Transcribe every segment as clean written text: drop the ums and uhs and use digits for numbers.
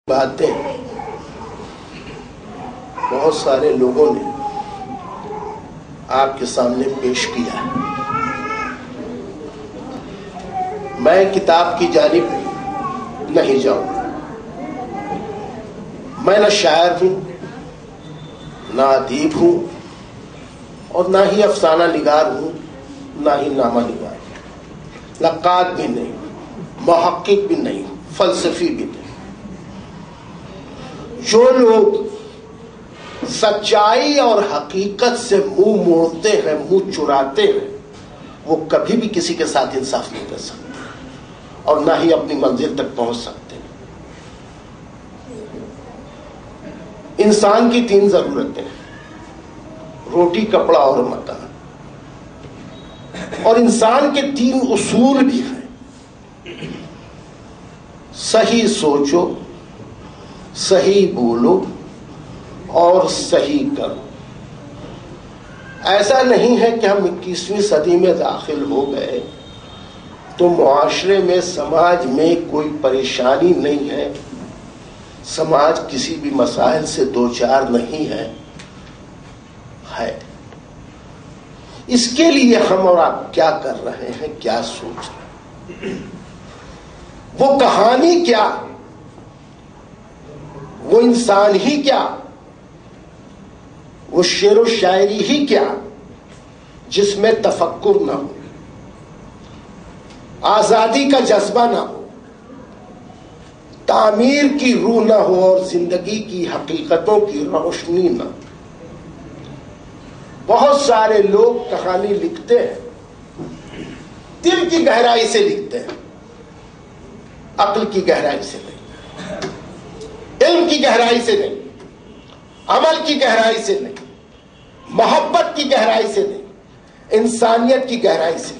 बातें बहुत सारे लोगों ने आपके सामने पेश किया है। मैं किताब की जानिब नहीं जाऊंगा। मैं न शायर हूं, न अदीब हूं और न ही अफसाना निगार हूं, न ही नामा निगार, नक्काद भी नहीं, मुहक्किक भी नहीं, फलसफी भी नहीं। जो लोग सच्चाई और हकीकत से मुंह मोड़ते हैं, मुंह चुराते हैं, वो कभी भी किसी के साथ इंसाफ नहीं कर सकते और ना ही अपनी मंजिल तक पहुंच सकते। इंसान की तीन जरूरतें हैं, रोटी, कपड़ा और मकान। और इंसान के तीन उसूल भी हैं, सही सोचो, सही बोलो और सही करो। ऐसा नहीं है कि हम 21वीं सदी में दाखिल हो गए तो मुआशरे में, समाज में कोई परेशानी नहीं है, समाज किसी भी मसाइल से दो चार नहीं है। इसके लिए हम और आप क्या कर रहे हैं, क्या सोच रहे हैं, वो कहानी क्या, वो इंसान ही क्या, वो शेर व शायरी ही क्या जिसमें तफक्कुर ना हो, आजादी का जज्बा ना हो, तामीर की रूह ना हो और जिंदगी की हकीकतों की रोशनी ना हो। बहुत सारे लोग कहानी लिखते हैं, दिल की गहराई से लिखते हैं, अक्ल की गहराई से नहीं, इल्म की गहराई से नहीं, अमल की गहराई से नहीं, मोहब्बत की गहराई से नहीं, इंसानियत की गहराई से,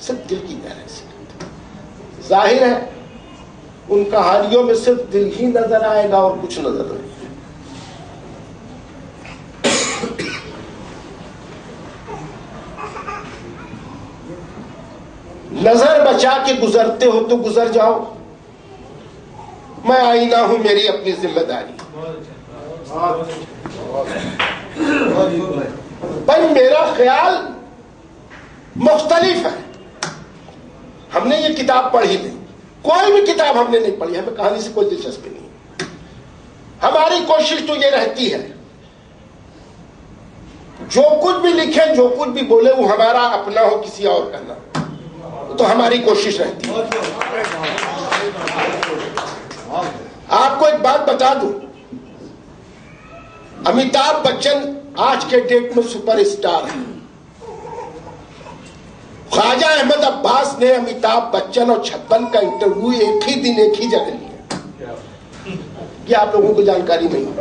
सिर्फ दिल की गहराई से। जाहिर है उन कहानियों में सिर्फ दिल ही नजर आएगा और कुछ नजर नहीं। नजर बचा के गुजरते हो तो गुजर जाओ, मैं आईना हूं, मेरी अपनी जिम्मेदारी। भाई मेरा ख्याल मुख्तलिफ है। हमने ये किताब पढ़ी नहीं, कोई भी किताब हमने नहीं पढ़ी, हमें कहानी से कोई दिलचस्पी नहीं। हमारी कोशिश तो ये रहती है जो कुछ भी लिखे, जो कुछ भी बोले वो हमारा अपना हो, किसी और का ना, तो हमारी कोशिश रहती है। आपको एक बात बता दूं, अमिताभ बच्चन आज के डेट में सुपरस्टार है। ख्वाजा अहमद अब्बास ने अमिताभ बच्चन और छप्पन का इंटरव्यू एक ही दिन एक ही जगह लिया। ये आप लोगों को जानकारी नहीं है।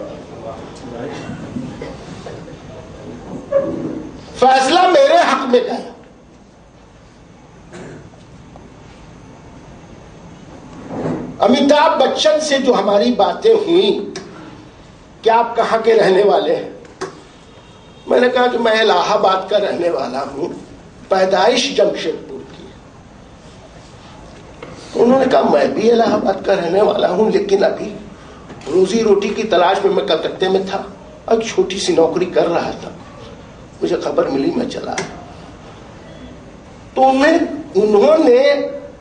फैसला मेरे हक में गया। अमिताभ बच्चन से जो हमारी बातें हुई, क्या आप कहां के रहने वाले हैं? मैंने कहा कि मैं इलाहाबाद का रहने वाला हूं, पैदाइश जमशेदपुर की। उन्होंने कहा मैं भी इलाहाबाद का रहने वाला हूं, लेकिन अभी रोजी रोटी की तलाश में मैं कलकत्ते में था, एक छोटी सी नौकरी कर रहा था, मुझे खबर मिली, मैं चला आया। तो उन्होंने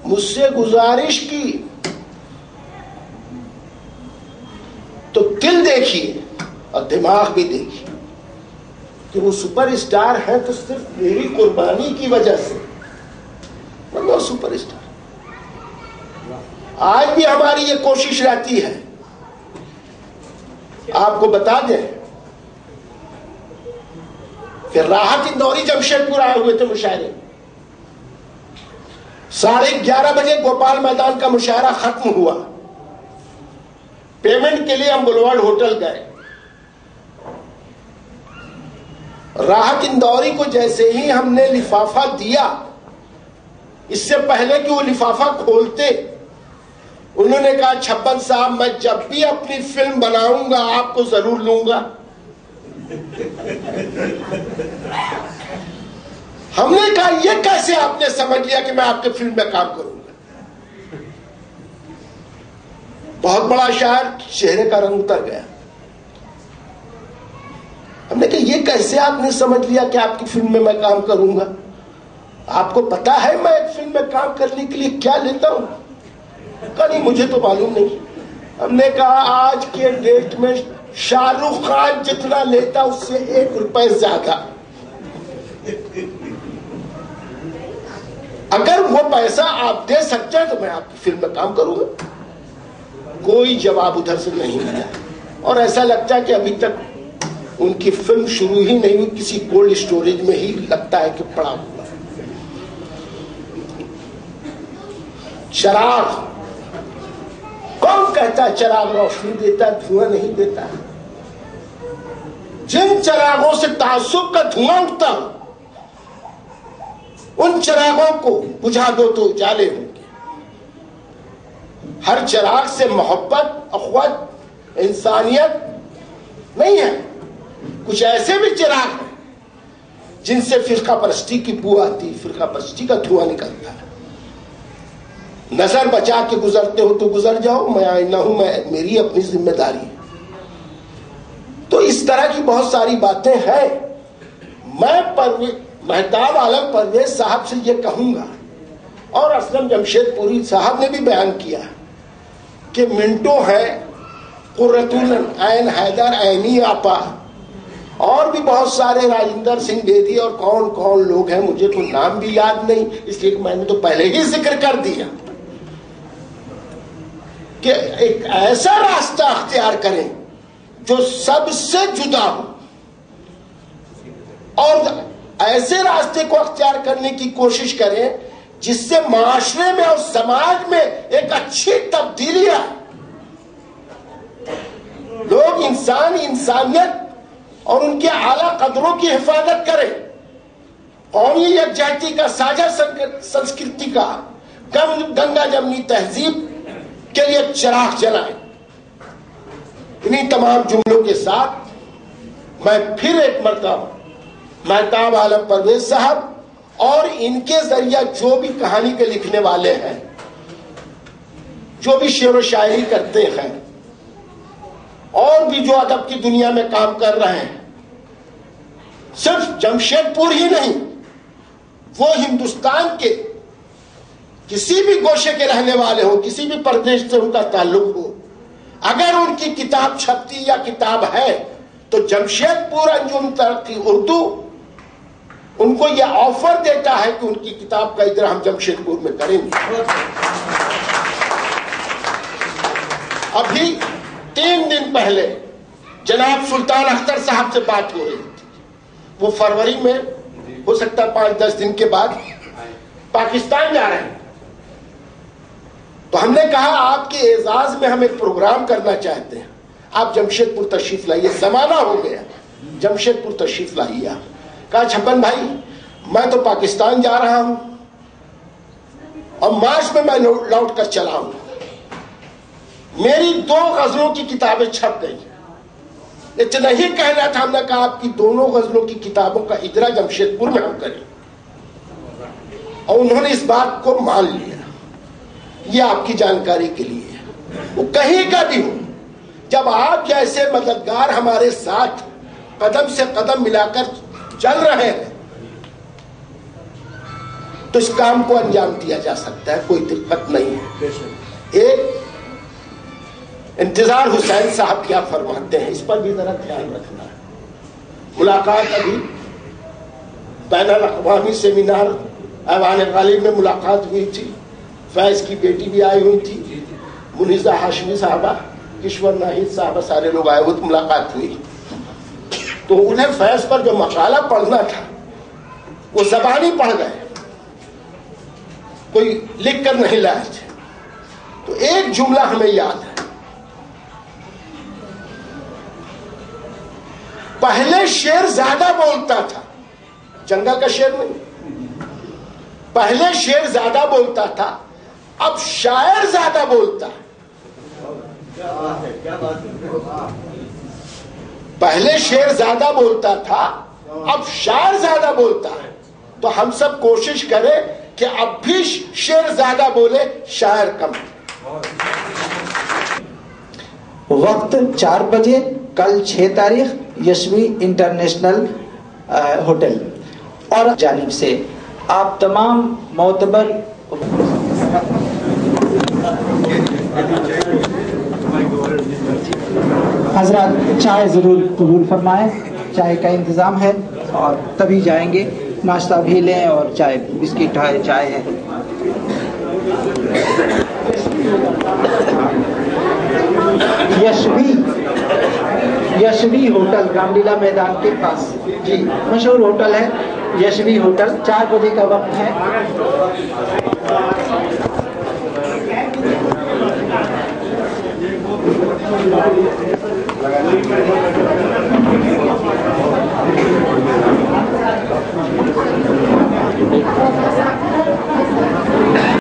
मुझसे गुजारिश की, तो दिल देखिए और दिमाग भी देखिए कि वो सुपरस्टार है तो सिर्फ मेरी कुर्बानी की वजह से, मतलब सुपरस्टार। आज भी हमारी ये कोशिश रहती है। आपको बता दें कि राहत इंदौरी जमशेदपुर आए हुए थे मुशायरे। 11:30 बजे गोपाल मैदान का मुशायरा खत्म हुआ। पेमेंट के लिए हम बुलवार्ड होटल गए। राहत इंदौरी को जैसे ही हमने लिफाफा दिया, इससे पहले कि वो लिफाफा खोलते, उन्होंने कहा छप्पन साहब मैं जब भी अपनी फिल्म बनाऊंगा आपको जरूर लूंगा। हमने कहा ये कैसे आपने समझ लिया कि मैं आपके फिल्म में काम करूंगा? बहुत बड़ा शायर, चेहरे का रंग उतर गया। हमने कहा ये कैसे आपने समझ लिया कि आपकी फिल्म में मैं काम करूंगा? आपको पता है मैं एक फिल्म में काम करने के लिए क्या लेता हूं? कहा नहीं, मुझे तो मालूम नहीं। हमने कहा आज के डेट में शाहरुख खान जितना लेता उससे 1 रुपए ज्यादा। अगर वो पैसा आप दे सकते हैं तो मैं आपकी फिल्म में काम करूंगा। कोई जवाब उधर से नहीं मिला और ऐसा लगता है कि अभी तक उनकी फिल्म शुरू ही नहीं हुई, किसी कोल्ड स्टोरेज में ही लगता है कि पड़ा हुआ। चराग, कौन कहता है चराग रोशनी देता, धुआं नहीं देता? जिन चरागों से ताज्जुब का धुआं उठता हो उन चरागों को बुझा दो तो उजाले होंगे। हर चराग से मोहब्बत, अखवत, इंसानियत नहीं है। कुछ ऐसे भी चिराग हैं जिनसे फिरका परस्ती की बू आती, फिरका परस्ती का धुआं निकलता है। नजर बचा के गुजरते हो तो गुजर जाओ, मैं आईना हूं, मैं मेरी अपनी जिम्मेदारी है। तो इस तरह की बहुत सारी बातें हैं। मैं मेहताब आलम परवेज साहब से ये कहूंगा, और असलम जमशेदपुरी साहब ने भी बयान किया कि मिंटो है, कुर्रतुल ऐन हैदर ऐनी आपा, और भी बहुत सारे, राजेंद्र सिंह बेदी और कौन कौन लोग हैं, मुझे तो नाम भी याद नहीं, इसलिए मैंने तो पहले ही जिक्र कर दिया कि एक ऐसा रास्ता अख्तियार करें जो सबसे जुदा हो, और ऐसे रास्ते को अख्तियार करने की कोशिश करें जिससे माशरे में और समाज में एक अच्छी तब्दीली आए। लोग इंसानियत और उनके आला कदरों की हिफाजत करें, कौमी यकजहती का, साझा संस्कृति का, गंगा जमनी तहजीब के लिए चिराग जलाएं। इन्हीं तमाम जुमलों के साथ मैं फिर एक मरतबा मेहताब आलम परवेज साहब और इनके जरिया जो भी कहानी के लिखने वाले हैं, जो भी शेर व शायरी करते हैं, और भी जो अदब की दुनिया में काम कर रहे हैं, सिर्फ जमशेदपुर ही नहीं, वो हिंदुस्तान के किसी भी गोशे के रहने वाले हो, किसी भी प्रदेश से उनका ताल्लुक हो, अगर उनकी किताब छपती या किताब है तो जमशेदपुर अंजुम तरक्की उर्दू उनको यह ऑफर देता है कि उनकी किताब का इजरा हम जमशेदपुर में करेंगे। अभी 3 दिन पहले जनाब सुल्तान अख्तर साहब से बात हो रही थी, वो फरवरी में, हो सकता है 5-10 दिन के बाद पाकिस्तान जा रहे हैं। तो हमने कहा आपके एजाज में हम एक प्रोग्राम करना चाहते हैं, आप जमशेदपुर तशरीफ लाइए, जमाना हो गया, जमशेदपुर तशरीफ लाइए। कहा छप्पन भाई मैं तो पाकिस्तान जा रहा हूं और मार्च में मैं लौट कर चला हूं, मेरी 2 गजलों की किताबें छप गई। इतना ही कहना था, हमने कहा आपकी दोनों गजलों की किताबों का इजरा जमशेदपुर में हम करें, और उन्होंने इस बात को मान लिया। ये आपकी जानकारी के लिए, वो कहीं का भी हो, जब आप जैसे मददगार हमारे साथ कदम से कदम मिलाकर चल रहे हैं तो इस काम को अंजाम दिया जा सकता है, कोई दिक्कत नहीं है। एक इंतजार हुसैन साहब क्या फरमाते हैं, इस पर भी जरा ध्यान रखना है। मुलाकात अभी बैनुल अक़वामी सेमिनार ऐवान गालिब में मुलाकात हुई थी, फैज की बेटी भी आई हुई थी, मुनीजा हाशमी साहबा, किश्वर नाहिद साहबा, सारे लोग आए हुए, मुलाकात हुई। तो उन्हें फैज पर जो मकाला पढ़ना था वो ज़बानी पढ़ गए, कोई लिख कर नहीं लाए थे। तो एक जुमला हमें याद है, पहले शेर ज्यादा बोलता था, जंगल का शेर नहीं, पहले शेर ज्यादा बोलता था, अब शायर ज्यादा बोलता है। क्या बात है। पहले शेर ज्यादा बोलता था, अब शायर ज्यादा बोलता है। तो हम सब कोशिश करें कि अब भी शेर ज्यादा बोले, शायर कम। वक्त 4 बजे, कल 6 तारीख, यशवी इंटरनेशनल होटल। और जानिब से आप तमाम मोतबर हजरात चाय ज़रूर कबूल फरमाएं, चाय का इंतज़ाम है और तभी जाएंगे। नाश्ता भी लें और चाय, बिस्किट है, चाय है। यशवी होटल रामलीला मैदान के पास जी, मशहूर होटल है यशवी होटल। 4 बजे का वक्त है।